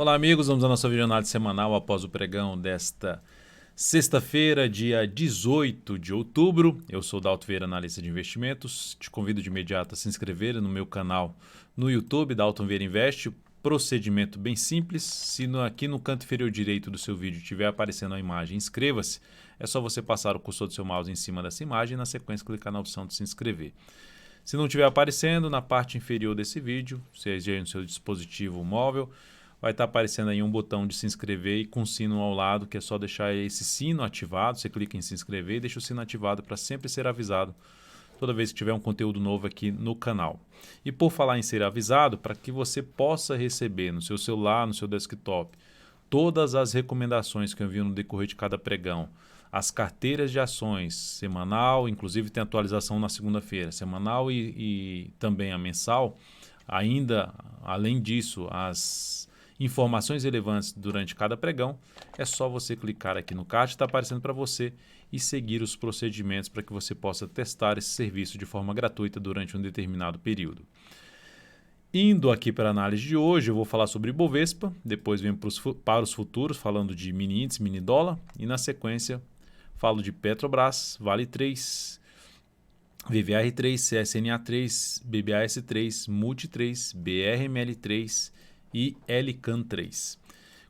Olá, amigos. Vamos à nossa videoanálise semanal após o pregão desta sexta-feira, dia 18 de outubro. Eu sou Dalto Vieira, analista de investimentos. Te convido de imediato a se inscrever no meu canal no YouTube, Dalton Vieira Investe. Procedimento bem simples. Se aqui no canto inferior direito do seu vídeo estiver aparecendo a imagem, inscreva-se. É só você passar o cursor do seu mouse em cima dessa imagem e, na sequência, clicar na opção de se inscrever. Se não estiver aparecendo, na parte inferior desse vídeo, seja no seu dispositivo móvel, vai estar aparecendo aí um botão de se inscrever e com sino ao lado, que é só deixar esse sino ativado. Você clica em se inscrever e deixa o sino ativado para sempre ser avisado toda vez que tiver um conteúdo novo aqui no canal. E por falar em ser avisado, para que você possa receber no seu celular, no seu desktop, todas as recomendações que eu envio no decorrer de cada pregão, as carteiras de ações semanal, inclusive tem atualização na segunda-feira, semanal e também a mensal, ainda além disso, as informações relevantes durante cada pregão, é só você clicar aqui no card que está aparecendo para você e seguir os procedimentos para que você possa testar esse serviço de forma gratuita durante um determinado período. Indo aqui para a análise de hoje, eu vou falar sobre Ibovespa, depois venho para os futuros, falando de mini índice, mini dólar, e na sequência falo de Petrobras, Vale 3, VVR 3, CSNA 3, BBAS 3, Multi 3, BRML 3 e Elican 3.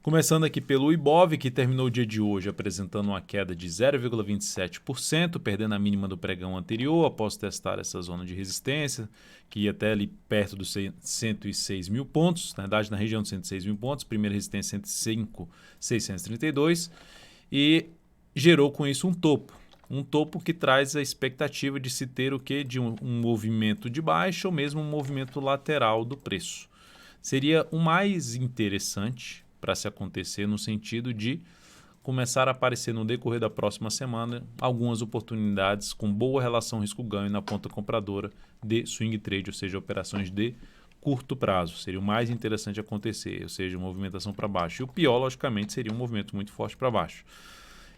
Começando aqui pelo Ibov, que terminou o dia de hoje apresentando uma queda de 0,27%, perdendo a mínima do pregão anterior, após testar essa zona de resistência, que ia até ali perto dos 106 mil pontos, na verdade na região de 106 mil pontos, primeira resistência 105.632, e gerou com isso um topo que traz a expectativa de se ter o quê? De um movimento de baixa ou mesmo um movimento lateral do preço. Seria o mais interessante para se acontecer no sentido de começar a aparecer no decorrer da próxima semana algumas oportunidades com boa relação risco-ganho na ponta compradora de swing trade, ou seja, operações de curto prazo. Seria o mais interessante acontecer, ou seja, movimentação para baixo. E o pior, logicamente, seria um movimento muito forte para baixo.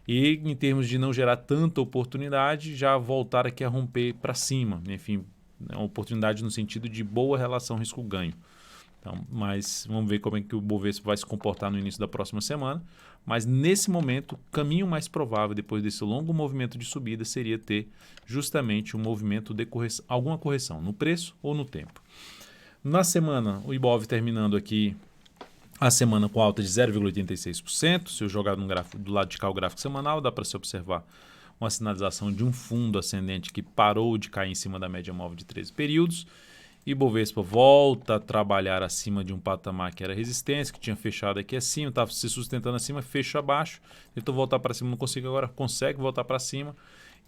E em termos de não gerar tanta oportunidade, já voltar aqui a romper para cima. Enfim, é uma oportunidade no sentido de boa relação risco-ganho. Então, mas vamos ver como é que o Bovespa vai se comportar no início da próxima semana. Mas nesse momento, o caminho mais provável depois desse longo movimento de subida seria ter justamente um movimento de alguma correção no preço ou no tempo. Na semana, o Ibov terminando aqui a semana com alta de 0,86%. Se eu jogar no gráfico, do lado de cá o gráfico semanal, dá para se observar uma sinalização de um fundo ascendente que parou de cair em cima da média móvel de 13 períodos. Ibovespa volta a trabalhar acima de um patamar que era resistência, que tinha fechado aqui acima, estava se sustentando acima, fecha abaixo, tentou voltar para cima, não consigo agora, consegue voltar para cima.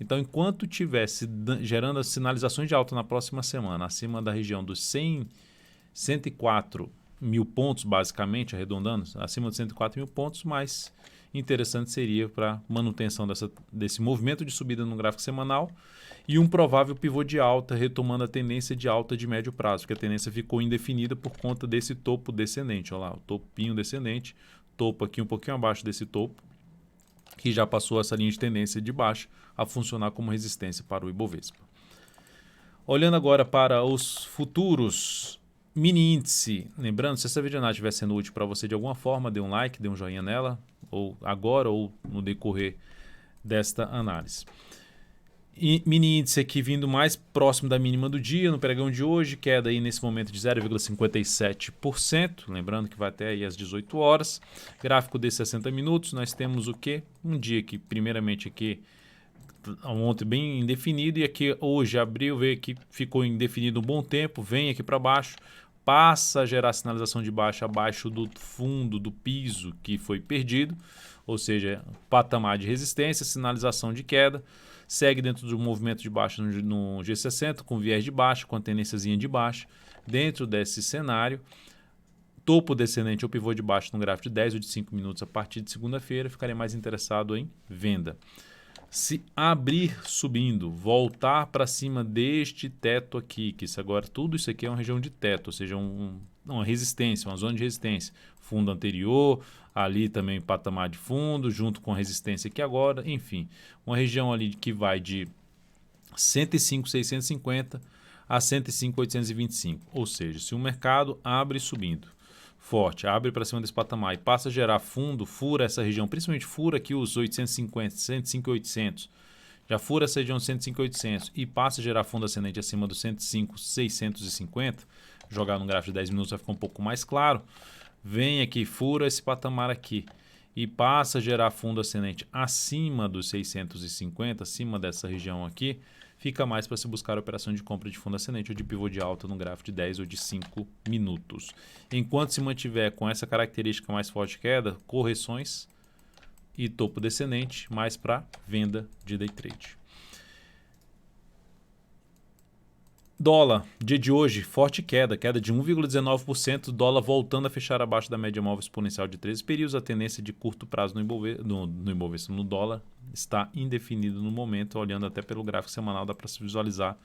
Então, enquanto tivesse gerando as sinalizações de alta na próxima semana, acima da região dos 104 mil pontos, basicamente, arredondando, acima de 104 mil pontos, mais interessante seria para manutenção desse movimento de subida no gráfico semanal e um provável pivô de alta, retomando a tendência de alta de médio prazo, porque a tendência ficou indefinida por conta desse topo descendente. Olha lá, o topinho descendente, topo aqui um pouquinho abaixo desse topo, que já passou essa linha de tendência de baixa a funcionar como resistência para o Ibovespa. Olhando agora para os futuros, mini índice, lembrando, se essa videoanálise estiver sendo útil para você de alguma forma, dê um like, dê um joinha nela, ou agora ou no decorrer desta análise. E mini índice aqui vindo mais próximo da mínima do dia, no pregão de hoje, queda aí nesse momento de 0,57%, lembrando que vai até aí às 18 horas. Gráfico de 60 minutos, nós temos o quê? Um dia que primeiramente aqui ontem bem indefinido e aqui hoje abriu, vê que ficou indefinido um bom tempo, vem aqui para baixo, passa a gerar sinalização de baixa abaixo do fundo do piso que foi perdido, ou seja, patamar de resistência, sinalização de queda, segue dentro do movimento de baixa no G60 com viés de baixa, com a tendênciazinha de baixa. Dentro desse cenário, topo descendente ou pivô de baixo no gráfico de 10 ou de 5 minutos a partir de segunda-feira, ficarei mais interessado em venda. Se abrir subindo, voltar para cima deste teto aqui, que isso agora, tudo isso aqui é uma região de teto, ou seja, uma resistência, uma zona de resistência. Fundo anterior, ali também patamar de fundo, junto com a resistência aqui agora, enfim. Uma região ali que vai de 105.650 a 105.825, ou seja, se o mercado abre subindo, forte, abre para cima desse patamar e passa a gerar fundo, fura essa região, principalmente fura aqui os 850, 105 e 800, já fura essa região de 105 e 800 e passa a gerar fundo ascendente acima dos 105, 650, jogar no gráfico de 10 minutos vai ficar um pouco mais claro, vem aqui, fura esse patamar aqui e passa a gerar fundo ascendente acima dos 650, acima dessa região aqui, fica mais para se buscar a operação de compra de fundo ascendente ou de pivô de alta no gráfico de 10 ou de 5 minutos. Enquanto se mantiver com essa característica mais forte de queda, correções e topo descendente, mais para venda de day trade. Dólar, dia de hoje, forte queda de 1,19%, dólar voltando a fechar abaixo da média móvel exponencial de 13 períodos, a tendência de curto prazo no dólar está indefinido no momento, olhando até pelo gráfico semanal dá para se visualizar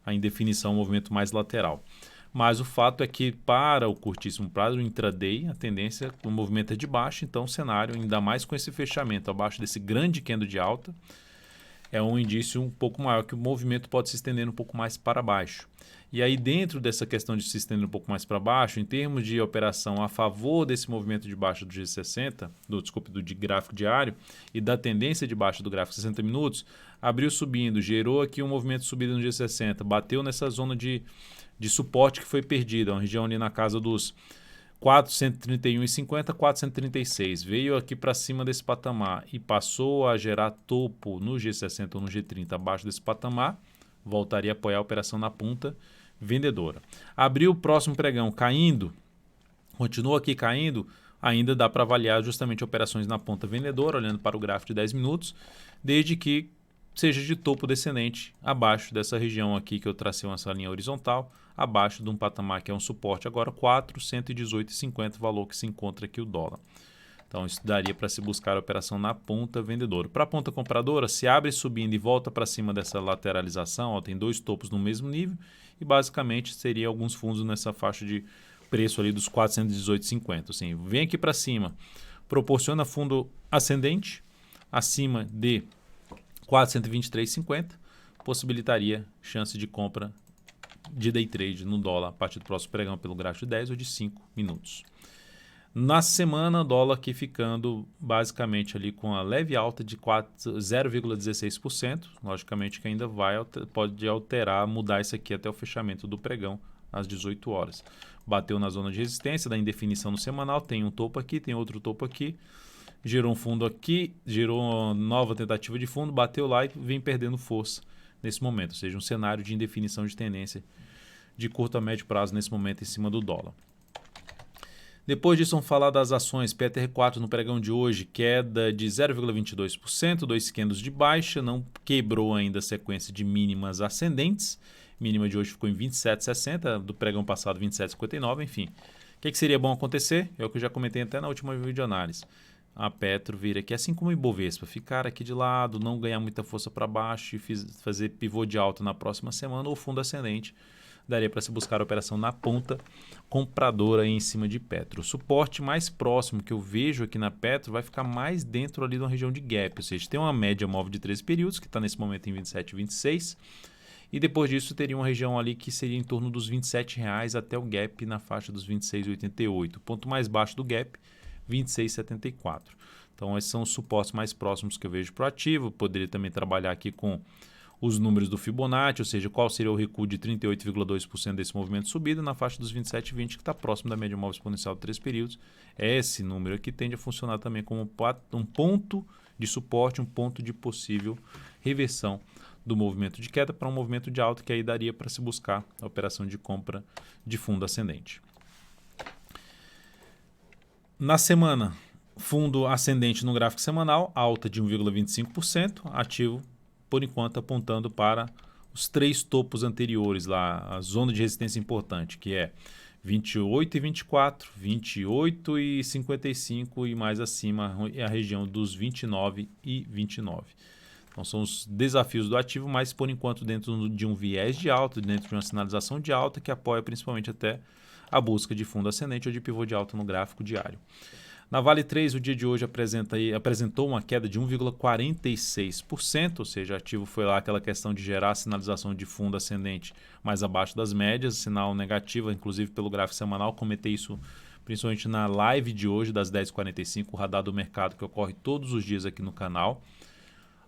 a indefinição, um movimento mais lateral. Mas o fato é que para o curtíssimo prazo, o intraday, a tendência, o movimento é de baixo, então o cenário, ainda mais com esse fechamento abaixo desse grande candle de alta, é um indício um pouco maior que o movimento pode se estender um pouco mais para baixo. E aí dentro dessa questão de se estender um pouco mais para baixo, em termos de operação a favor desse movimento de baixo do G60, do gráfico diário e da tendência de baixo do gráfico 60 minutos, abriu subindo, gerou aqui um movimento de subida no G60, bateu nessa zona de suporte que foi perdida, uma região ali na casa dos 431,50, 436. Veio aqui para cima desse patamar e passou a gerar topo no G60 ou no G30 abaixo desse patamar, voltaria a apoiar a operação na ponta vendedora. Abriu o próximo pregão caindo, continua aqui caindo, ainda dá para avaliar justamente operações na ponta vendedora, olhando para o gráfico de 10 minutos, desde que seja de topo descendente, abaixo dessa região aqui que eu tracei essa linha horizontal, abaixo de um patamar que é um suporte agora 418,50, valor que se encontra aqui o dólar. Então isso daria para se buscar a operação na ponta vendedora. Para a ponta compradora, se abre subindo e volta para cima dessa lateralização, ó, tem dois topos no mesmo nível e basicamente seria alguns fundos nessa faixa de preço ali dos 418,50. Assim, vem aqui para cima, proporciona fundo ascendente acima de 423,50, possibilitaria chance de compra de day trade no dólar a partir do próximo pregão pelo gráfico de 10 ou de 5 minutos. Na semana, dólar aqui ficando basicamente ali com a leve alta de 0,16%, logicamente que ainda pode alterar, mudar isso aqui até o fechamento do pregão às 18 horas. Bateu na zona de resistência da indefinição no semanal, tem um topo aqui, tem outro topo aqui, gerou um fundo aqui, gerou uma nova tentativa de fundo, bateu lá e vem perdendo força nesse momento, ou seja, um cenário de indefinição de tendência de curto a médio prazo nesse momento em cima do dólar. Depois disso, vamos falar das ações. PTR4 no pregão de hoje, queda de 0,22%, 2 candles de baixa, não quebrou ainda a sequência de mínimas ascendentes. Mínima de hoje ficou em 27,60, do pregão passado 27,59, enfim. O que seria bom acontecer? É o que eu já comentei até na última videoanálise. A Petro vir aqui, assim como o Ibovespa, ficar aqui de lado, não ganhar muita força para baixo e fazer pivô de alta na próxima semana ou fundo ascendente, daria para se buscar a operação na ponta compradora em cima de Petro. O suporte mais próximo que eu vejo aqui na Petro vai ficar mais dentro ali da região de gap, ou seja, tem uma média móvel de 13 períodos, que está nesse momento em 27,26, e depois disso teria uma região ali que seria em torno dos R$ 27,00 até o gap na faixa dos 26,88. O ponto mais baixo do gap, 26,74. Então esses são os suportes mais próximos que eu vejo para o ativo. Poderia também trabalhar aqui com os números do Fibonacci, ou seja, qual seria o recuo de 38,2% desse movimento de subida na faixa dos 27,20, que está próximo da média móvel exponencial de 3 períodos. Esse número aqui tende a funcionar também como um ponto de suporte, um ponto de possível reversão do movimento de queda para um movimento de alta, que aí daria para se buscar a operação de compra de fundo ascendente. Na semana, fundo ascendente no gráfico semanal, alta de 1,25%, ativo por enquanto apontando para os 3 topos anteriores lá, a zona de resistência importante, que é 28,24, 28,55 e mais acima a região dos 29,29. Então são os desafios do ativo, mas por enquanto dentro de um viés de alta, dentro de uma sinalização de alta que apoia principalmente até a busca de fundo ascendente ou de pivô de alta no gráfico diário. Na Vale 3, o dia de hoje apresentou uma queda de 1,46%, ou seja, o ativo foi lá aquela questão de gerar a sinalização de fundo ascendente mais abaixo das médias, sinal negativo, inclusive pelo gráfico semanal, comentei isso principalmente na live de hoje, das 10h45, o Radar do Mercado, que ocorre todos os dias aqui no canal,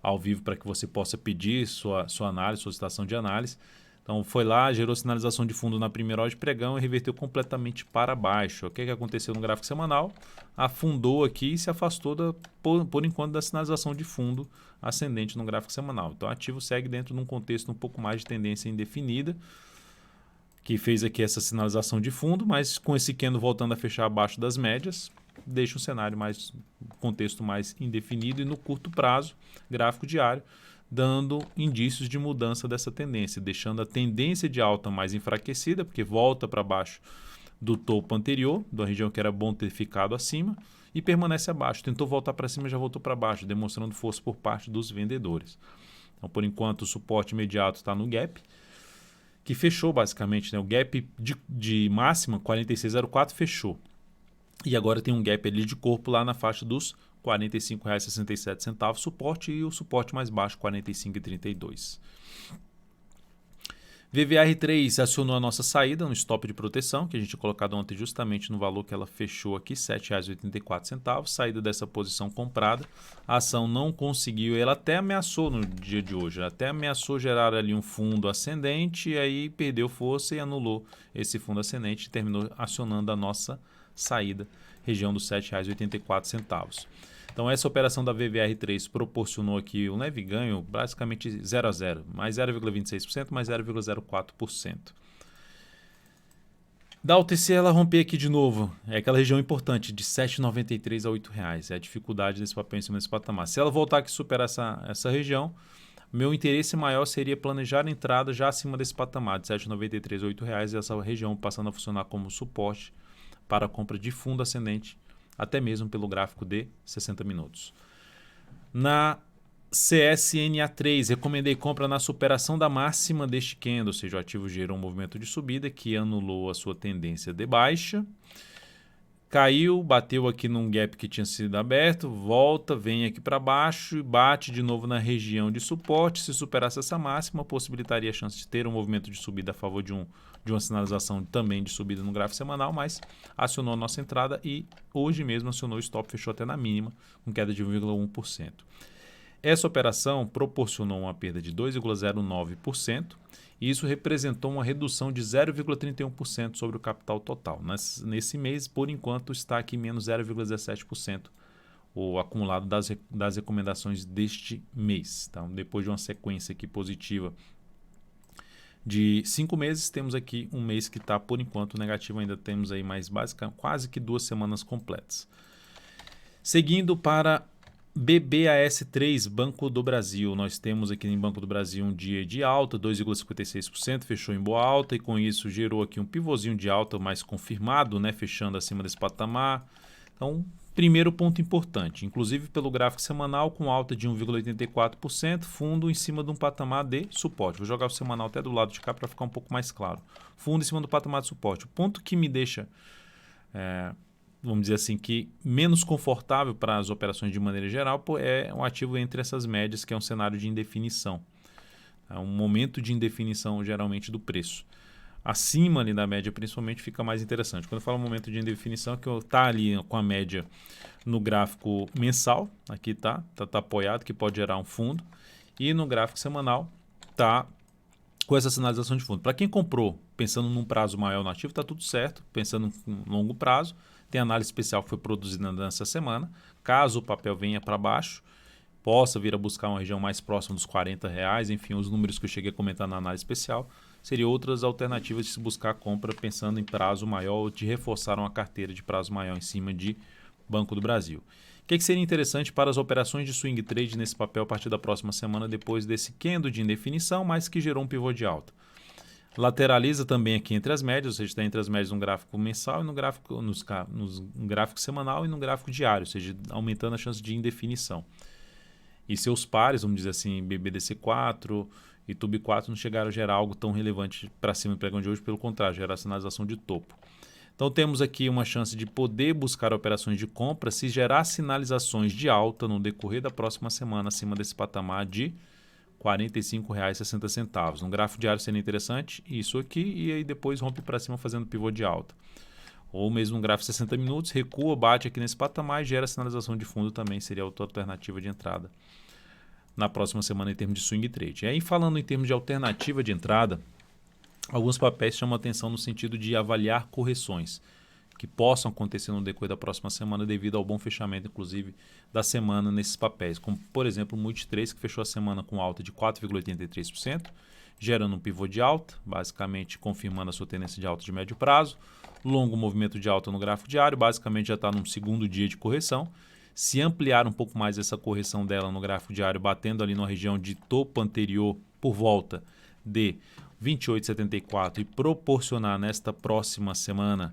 ao vivo, para que você possa pedir sua análise, solicitação de análise. Então foi lá, gerou sinalização de fundo na primeira hora de pregão e reverteu completamente para baixo. O que aconteceu no gráfico semanal? Afundou aqui e se afastou por enquanto da sinalização de fundo ascendente no gráfico semanal. Então o ativo segue dentro de um contexto um pouco mais de tendência indefinida, que fez aqui essa sinalização de fundo, mas com esse candle voltando a fechar abaixo das médias, deixa um cenário mais, contexto mais indefinido e no curto prazo, gráfico diário, dando indícios de mudança dessa tendência, deixando a tendência de alta mais enfraquecida, porque volta para baixo do topo anterior, da região que era bom ter ficado acima, e permanece abaixo. Tentou voltar para cima, já voltou para baixo, demonstrando força por parte dos vendedores. Então, por enquanto, o suporte imediato está no gap, que fechou basicamente, né? O gap de máxima, 46,04, fechou. E agora tem um gap ali de corpo lá na faixa dos R$ 45,67, suporte, e o suporte mais baixo, R$ 45,32. VVR3 acionou a nossa saída no stop de proteção, que a gente tinha colocado ontem justamente no valor que ela fechou aqui, R$ 7,84, saída dessa posição comprada. A ação não conseguiu, ela até ameaçou no dia de hoje, até ameaçou gerar ali um fundo ascendente, e aí perdeu força e anulou esse fundo ascendente e terminou acionando a nossa saída, região dos R$ 7,84. Então essa operação da VVR3 proporcionou aqui um leve ganho, basicamente 0 a 0, mais 0,26%, mais 0,04%. Da UTC ela romper aqui de novo, é aquela região importante de R$ 7,93 a R$ 8,00, é a dificuldade desse papel em cima desse patamar. Se ela voltar aqui e superar essa região, meu interesse maior seria planejar a entrada já acima desse patamar de R$ 7,93 a R$ 8,00 e essa região passando a funcionar como suporte para a compra de fundo ascendente, até mesmo pelo gráfico de 60 minutos. Na CSNA3, recomendei compra na superação da máxima deste candle, ou seja, o ativo gerou um movimento de subida que anulou a sua tendência de baixa, caiu, bateu aqui num gap que tinha sido aberto, volta, vem aqui para baixo e bate de novo na região de suporte. Se superasse essa máxima, possibilitaria a chance de ter um movimento de subida a favor de uma sinalização também de subida no gráfico semanal, mas acionou a nossa entrada e hoje mesmo acionou o stop, fechou até na mínima, com queda de 1,1%. Essa operação proporcionou uma perda de 2,09%, e isso representou uma redução de 0,31% sobre o capital total. Nesse mês, por enquanto, está aqui menos 0,17% o acumulado das recomendações deste mês. Então, depois de uma sequência aqui positiva de 5 meses, temos aqui um mês que está, por enquanto, negativo. Ainda temos aí mais quase que 2 semanas completas. Seguindo para BBAS3, Banco do Brasil. Nós temos aqui em Banco do Brasil um dia de alta, 2,56%, fechou em boa alta e com isso gerou aqui um pivôzinho de alta mais confirmado, né, fechando acima desse patamar. Então, primeiro ponto importante, inclusive pelo gráfico semanal com alta de 1,84%, fundo em cima de um patamar de suporte. Vou jogar o semanal até do lado de cá para ficar um pouco mais claro. Fundo em cima do patamar de suporte. O ponto que me deixa vamos dizer assim, que menos confortável para as operações de maneira geral é um ativo entre essas médias, que é um cenário de indefinição. É um momento de indefinição, geralmente, do preço. Acima ali da média, principalmente, fica mais interessante. Quando eu falo momento de indefinição, é que está ali com a média no gráfico mensal, aqui tá apoiado, que pode gerar um fundo, e no gráfico semanal está com essa sinalização de fundo. Para quem comprou pensando num prazo maior no ativo, está tudo certo, pensando em longo prazo. Tem análise especial que foi produzida nessa semana. Caso o papel venha para baixo, possa vir a buscar uma região mais próxima dos R$40, enfim, os números que eu cheguei a comentar na análise especial, seriam outras alternativas de se buscar a compra pensando em prazo maior ou de reforçar uma carteira de prazo maior em cima de Banco do Brasil. O que seria interessante para as operações de swing trade nesse papel a partir da próxima semana, depois desse candle de indefinição, mas que gerou um pivô de alta? Lateraliza também aqui entre as médias, ou seja, está entre as médias no gráfico mensal e no gráfico semanal e no gráfico diário, ou seja, aumentando a chance de indefinição. E seus pares, vamos dizer assim, BBDC4 e TUB4 não chegaram a gerar algo tão relevante para cima do pregão de hoje, pelo contrário, gerar sinalização de topo. Então temos aqui uma chance de poder buscar operações de compra se gerar sinalizações de alta no decorrer da próxima semana acima desse patamar de R$ 45,60. No gráfico diário seria interessante isso aqui e aí depois rompe para cima fazendo pivô de alta. Ou mesmo um gráfico de 60 minutos, recua, bate aqui nesse patamar e gera sinalização de fundo também, seria outra alternativa de entrada na próxima semana em termos de swing trade. E aí, falando em termos de alternativa de entrada, alguns papéis chamam a atenção no sentido de avaliar correções que possam acontecer no decorrer da próxima semana devido ao bom fechamento, inclusive, da semana nesses papéis, como, por exemplo, o Multi3, que fechou a semana com alta de 4,83%, gerando um pivô de alta, basicamente confirmando a sua tendência de alta de médio prazo, longo movimento de alta no gráfico diário, basicamente já está num segundo dia de correção. Se ampliar um pouco mais essa correção dela no gráfico diário, batendo ali na região de topo anterior por volta de 28,74 e proporcionar nesta próxima semana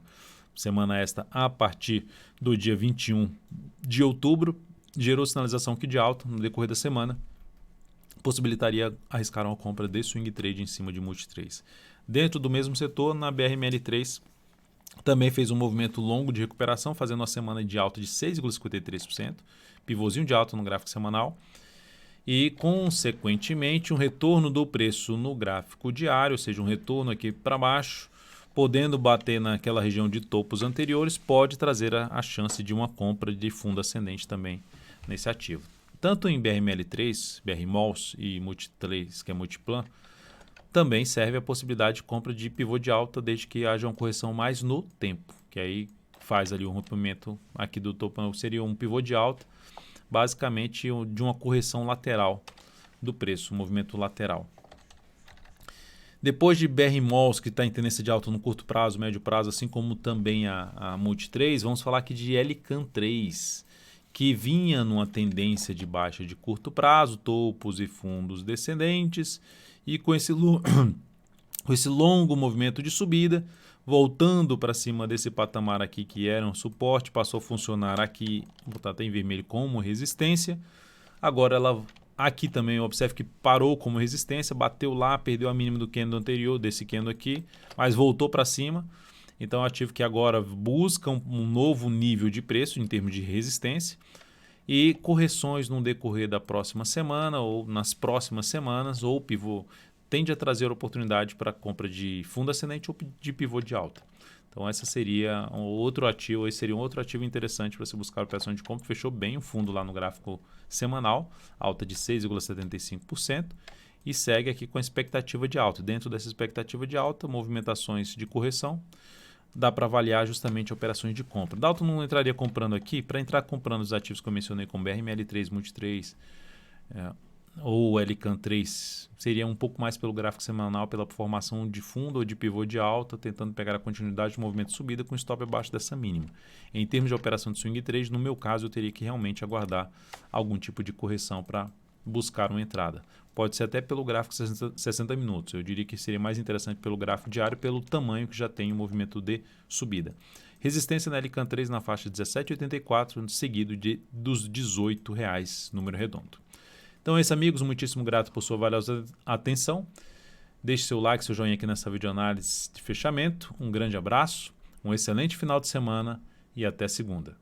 esta a partir do dia 21 de outubro, gerou sinalização aqui de alta no decorrer da semana, possibilitaria arriscar uma compra de swing trade em cima de Multi3. Dentro do mesmo setor, na BRML3, também fez um movimento longo de recuperação, fazendo uma semana de alta de 6,53%, pivôzinho de alta no gráfico semanal, e, consequentemente, um retorno do preço no gráfico diário, ou seja, um retorno aqui para baixo, podendo bater naquela região de topos anteriores, pode trazer a chance de uma compra de fundo ascendente também nesse ativo. Tanto em BRML3, BRMOLS e Multi3, que é Multiplan, também serve a possibilidade de compra de pivô de alta desde que haja uma correção mais no tempo, que aí faz ali um rompimento aqui do topo, seria um pivô de alta, basicamente de uma correção lateral do preço, um movimento lateral. Depois de BRMOLS, que está em tendência de alta no curto prazo, médio prazo, assim como também a Multi3, vamos falar aqui de LCAN3, que vinha numa tendência de baixa de curto prazo, topos e fundos descendentes, e com esse longo movimento de subida, voltando para cima desse patamar aqui que era um suporte, passou a funcionar aqui, vou botar até em vermelho, como resistência. Agora ela aqui também observe que parou como resistência, bateu lá, perdeu a mínima do candle anterior, desse candle aqui, mas voltou para cima. Então é um ativo que agora busca um novo nível de preço em termos de resistência e correções no decorrer da próxima semana ou nas próximas semanas, ou o pivô tende a trazer oportunidade para compra de fundo ascendente ou de pivô de alta. Então esse seria um outro ativo interessante para você buscar operação de compra. Fechou bem o fundo lá no gráfico semanal, alta de 6,75%, e segue aqui com a expectativa de alta. Dentro dessa expectativa de alta, movimentações de correção, dá para avaliar justamente operações de compra. Dalton não entraria comprando aqui. Para entrar comprando os ativos que eu mencionei, como BRML3, Multi3 ou LCAN3, seria um pouco mais pelo gráfico semanal, pela formação de fundo ou de pivô de alta, tentando pegar a continuidade do movimento de subida com stop abaixo dessa mínima. Em termos de operação de swing trade, no meu caso, eu teria que realmente aguardar algum tipo de correção para buscar uma entrada. Pode ser até pelo gráfico 60 minutos. Eu diria que seria mais interessante pelo gráfico diário, pelo tamanho que já tem o movimento de subida. Resistência na LCAN3 na faixa de 17,84, seguido dos R$18, número redondo. Então é isso, amigos. Muitíssimo grato por sua valiosa atenção. Deixe seu like, seu joinha aqui nessa videoanálise de fechamento. Um grande abraço, um excelente final de semana e até segunda.